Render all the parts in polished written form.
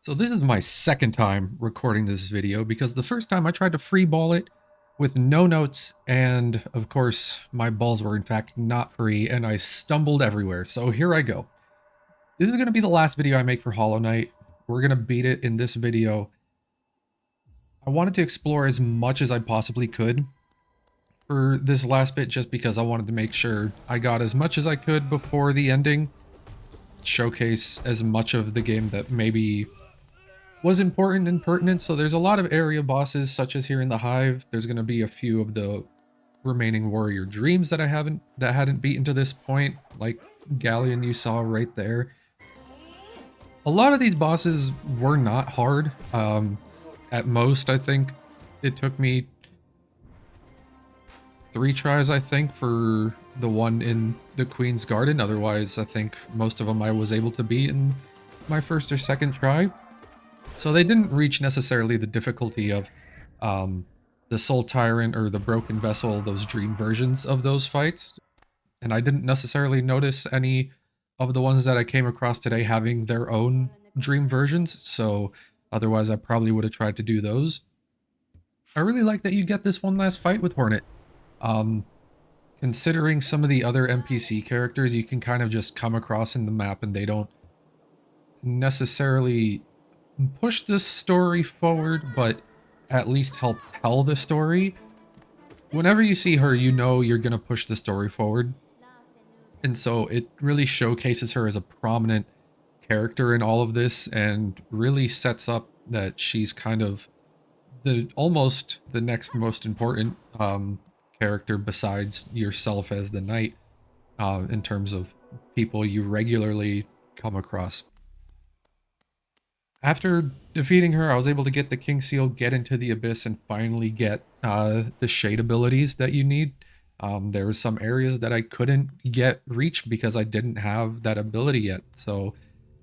So this is my second time recording this video because the first time I tried to free ball it with no notes, and of course my balls were in fact not free and I stumbled everywhere. So here I go. This is going to be the last video I make for Hollow Knight. We're going to beat it in this video. I wanted to explore as much as I possibly could for this last bit just because I wanted to make sure I got as much as I could before the ending. Showcase as much of the game that maybe was important and pertinent. So there's a lot of area bosses, such as here in the Hive. There's going to be a few of the remaining warrior dreams that I hadn't beaten to this point, like Galleon you saw right there. A lot of these bosses were not hard. At most, I think it took me 3 tries, I think, for the one in the Queen's Garden. Otherwise, I think most of them I was able to beat in my first or second try. So they didn't reach necessarily the difficulty of the Soul Tyrant or the Broken Vessel, those dream versions of those fights. And I didn't necessarily notice any of the ones that I came across today having their own dream versions, so otherwise I probably would have tried to do those. I really like that you get this one last fight with Hornet. Um, Considering some of the other NPC characters you can kind of just come across in the map and they don't necessarily push the story forward, but at least help tell the story. Whenever you see her, you know you're going to push the story forward. And so it really showcases her as a prominent character in all of this and really sets up that she's kind of almost the next most important character besides yourself as the knight, in terms of people you regularly come across. After defeating her, I was able to get the King Seal, get into the Abyss, and finally get the Shade abilities that you need. There were some areas that I couldn't get reached because I didn't have that ability yet. So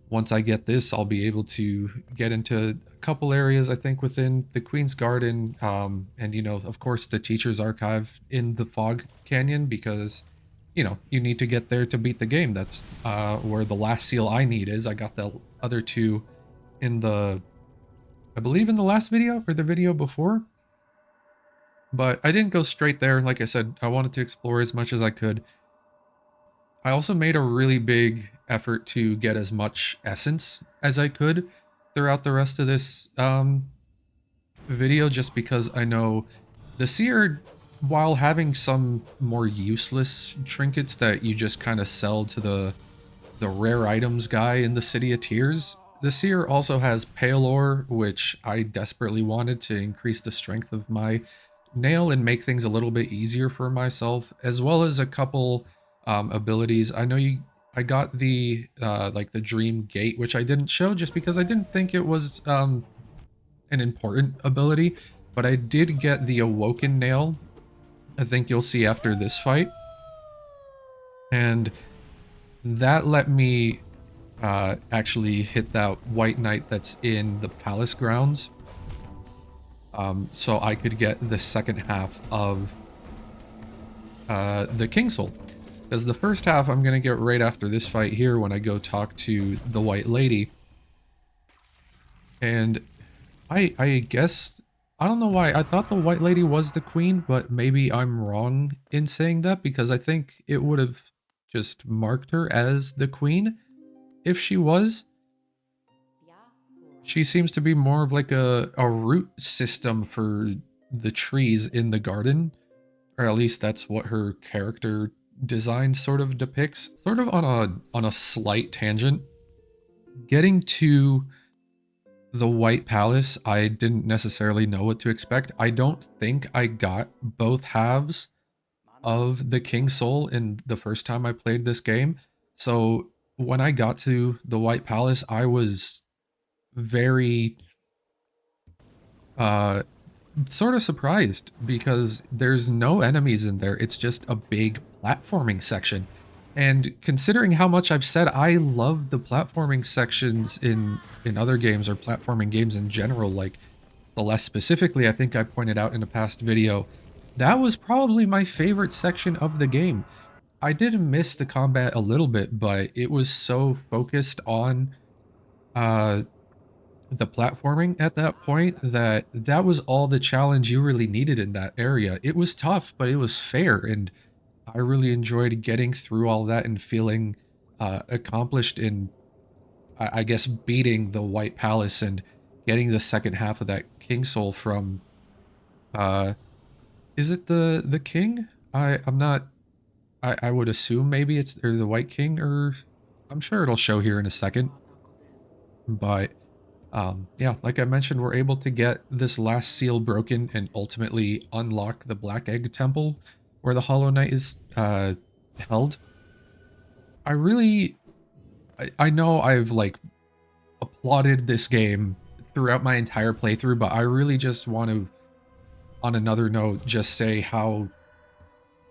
once I get this, I'll be able to get into a couple areas, I think, within the Queen's Garden, and, you know, of course, the Teacher's Archive in the Fog Canyon, because, you know, you need to get there to beat the game. That's where the last seal I need is. I got the other two in the, I believe in the last video or the video before, but I didn't go straight there. Like I said, I wanted to explore as much as I could. I also made a really big effort to get as much essence as I could throughout the rest of this video, just because I know the Seer, while having some more useless trinkets that you just kind of sell to the rare items guy in the City of Tears, the Seer also has Pale Ore, which I desperately wanted to increase the strength of my nail and make things a little bit easier for myself, as well as a couple abilities. I got the like the Dream Gate, which I didn't show just because I didn't think it was an important ability, but I did get the Awoken Nail. I think you'll see after this fight, and that let me actually hit that White Knight that's in the palace grounds, so I could get the second half of the King Soul. Because the first half I'm going to get right after this fight here when I go talk to the White Lady. And I guess, I don't know why, I thought the White Lady was the queen, but maybe I'm wrong in saying that, because I think it would have just marked her as the queen if she was. She seems to be more of like a root system for the trees in the garden, or at least that's what her character design sort of depicts. Sort of on a slight tangent, getting to the White Palace, I didn't necessarily know what to expect. I don't think I got both halves of the King Soul in the first time I played this game. So when I got to the White Palace, I was very uh sort of surprised because there's no enemies in there. It's just a big platforming section. And considering how much I've said I love the platforming sections in other games, or platforming games in general, like Celeste specifically, I think I pointed out in a past video, that was probably my favorite section of the game. I did miss the combat a little bit, but it was so focused on uh the platforming at that point, that was all the challenge you really needed in that area. It was tough, but it was fair, and I really enjoyed getting through all that and feeling accomplished in, I guess, beating the White Palace and getting the second half of that King Soul from, uh, is it the King? I'm not, I would assume maybe it's or the White King, or I'm sure it'll show here in a second. But yeah, like I mentioned, we're able to get this last seal broken and ultimately unlock the Black Egg Temple where the Hollow Knight is held. I really, I know I've like applauded this game throughout my entire playthrough, but I really just want to, on another note, just say how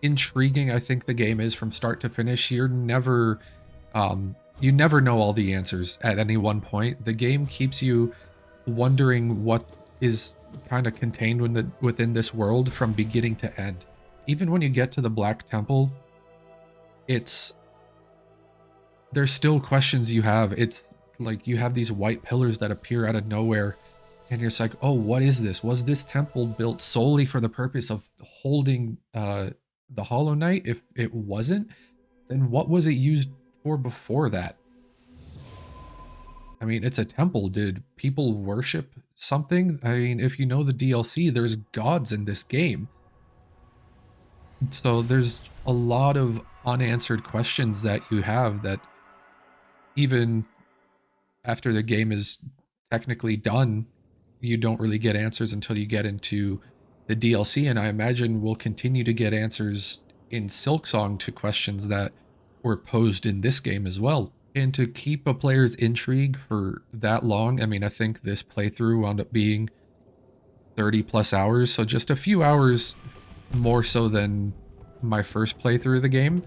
intriguing I think the game is from start to finish. You never know all the answers at any one point. The game keeps you wondering what is kind of contained within this world from beginning to end. Even when you get to the Black Temple, it's there's still questions you have. It's like you have these white pillars that appear out of nowhere, and you're just like, oh, what is this? Was this temple built solely for the purpose of holding the Hollow Knight? If it wasn't, then what was it used for before that? I mean, it's a temple. Did people worship something? I mean, if you know the DLC, there's gods in this game. So there's a lot of unanswered questions that you have that even after the game is technically done, you don't really get answers until you get into the DLC. And I imagine we'll continue to get answers in Silksong to questions that were posed in this game as well. And to keep a player's intrigue for that long, I mean, I think this playthrough wound up being 30 plus hours, so just a few hours more so than my first playthrough of the game.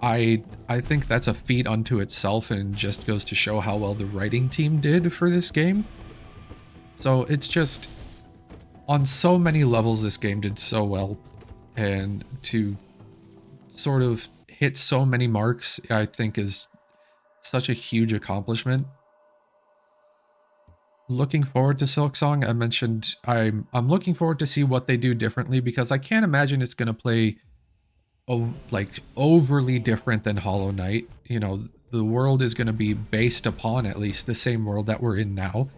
I think that's a feat unto itself and just goes to show how well the writing team did for this game. So it's just on so many levels this game did so well, and to sort of hit so many marks I think is such a huge accomplishment. Looking forward to Silksong. I mentioned I'm looking forward to see what they do differently because I can't imagine it's going to play like overly different than Hollow Knight. You know, the world is going to be based upon at least the same world that we're in now.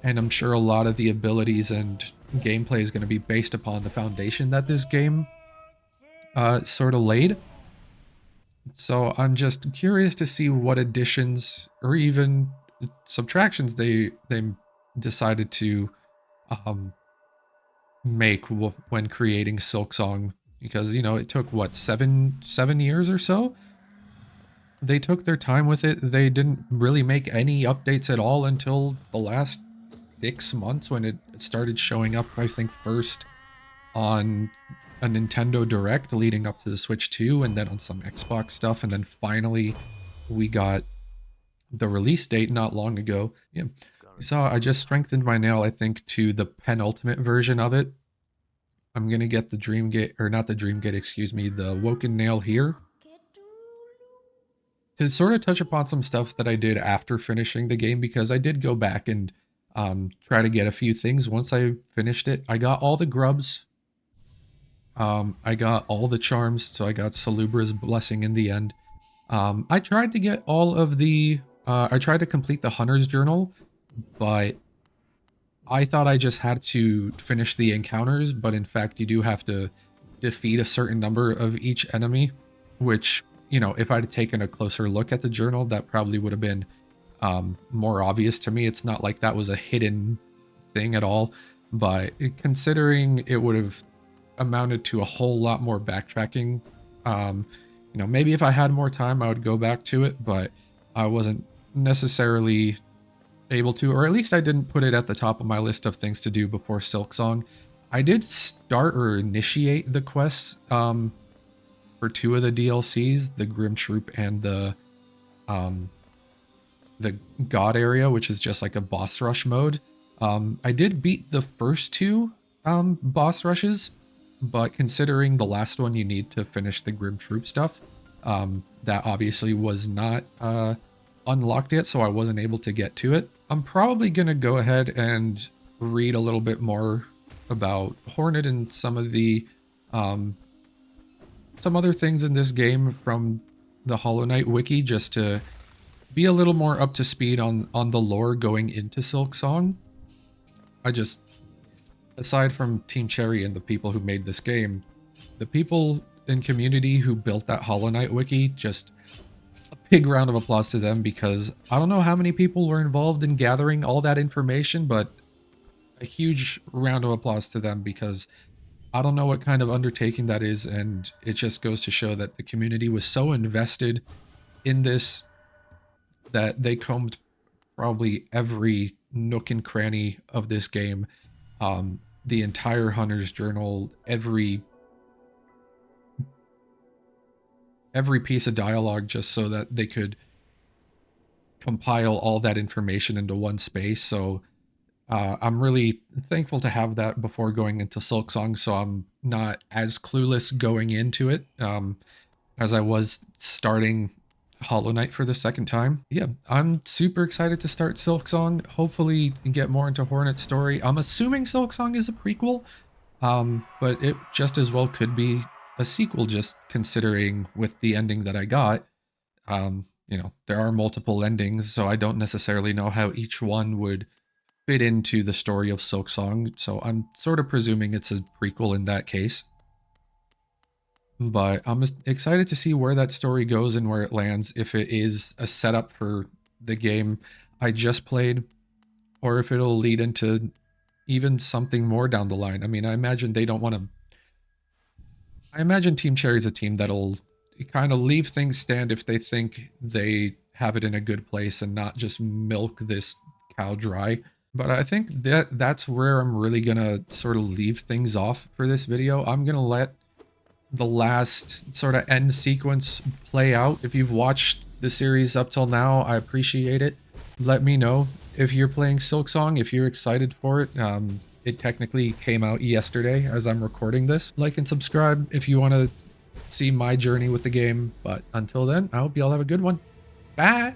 And I'm sure a lot of the abilities and gameplay is going to be based upon the foundation that this game sort of laid. So I'm just curious to see what additions or even subtractions they decided to um, make when creating Silksong, because you know it took what seven years or so. They took their time with it. They didn't really make any updates at all until the last 6 months when it started showing up, I think, first on a Nintendo Direct leading up to the Switch 2 and then on some Xbox stuff. And then finally we got the release date not long ago. Yeah. You saw I just strengthened my nail, I think, to the penultimate version of it. I'm going to get the Dream Gate, or not the Dream Gate, excuse me, the Woken Nail here. To sort of touch upon some stuff that I did after finishing the game, because I did go back and try to get a few things once I finished it. I got all the grubs. I got all the charms, so I got Salubra's Blessing in the end. I tried to get all of the... I tried to complete the Hunter's Journal, but I thought I just had to finish the encounters, but in fact you do have to defeat a certain number of each enemy, which, you know, if I'd taken a closer look at the journal, that probably would have been more obvious to me. It's not like that was a hidden thing at all, but considering it would have amounted to a whole lot more backtracking, you know, maybe if I had more time, I would go back to it, but I wasn't necessarily able to, or at least I didn't put it at the top of my list of things to do before Silksong. I did start or initiate the quests for two of the DLCs, the Grim Troop and the God area, which is just like a boss rush mode. I did beat the first two boss rushes, but considering the last one you need to finish the Grim Troop stuff, that obviously was not a unlocked yet, so I wasn't able to get to it. I'm probably gonna go ahead and read a little bit more about Hornet and some of the some other things in this game from the Hollow Knight wiki, just to be a little more up to speed on the lore going into Silksong. I just, aside from Team Cherry and the people who made this game, the people in community who built that Hollow Knight wiki, just a big round of applause to them, because I don't know how many people were involved in gathering all that information, but a huge round of applause to them, because I don't know what kind of undertaking that is, and it just goes to show that the community was so invested in this that they combed probably every nook and cranny of this game, the entire Hunter's Journal, every piece of dialogue, just so that they could compile all that information into one space. So I'm really thankful to have that before going into Silksong, so I'm not as clueless going into it as I was starting Hollow Knight for the second time. Yeah, I'm super excited to start Silksong, hopefully get more into Hornet's story. I'm assuming Silksong is a prequel, but it just as well could be a sequel, just considering with the ending that I got. You know, there are multiple endings, so I don't necessarily know how each one would fit into the story of Silksong, so I'm sort of presuming it's a prequel in that case. But I'm excited to see where that story goes and where it lands, if it is a setup for the game I just played, or if it'll lead into even something more down the line. I mean, I imagine they don't want to... I imagine Team Cherry's a team that'll kind of leave things stand if they think they have it in a good place and not just milk this cow dry. But I think that's where I'm really gonna sort of leave things off for this video. I'm gonna let the last sort of end sequence play out. If you've watched the series up till now, I appreciate it. Let me know if you're playing Silksong, if you're excited for it. It technically came out yesterday as I'm recording this. Like and subscribe if you want to see my journey with the game. But until then, I hope you all have a good one. Bye!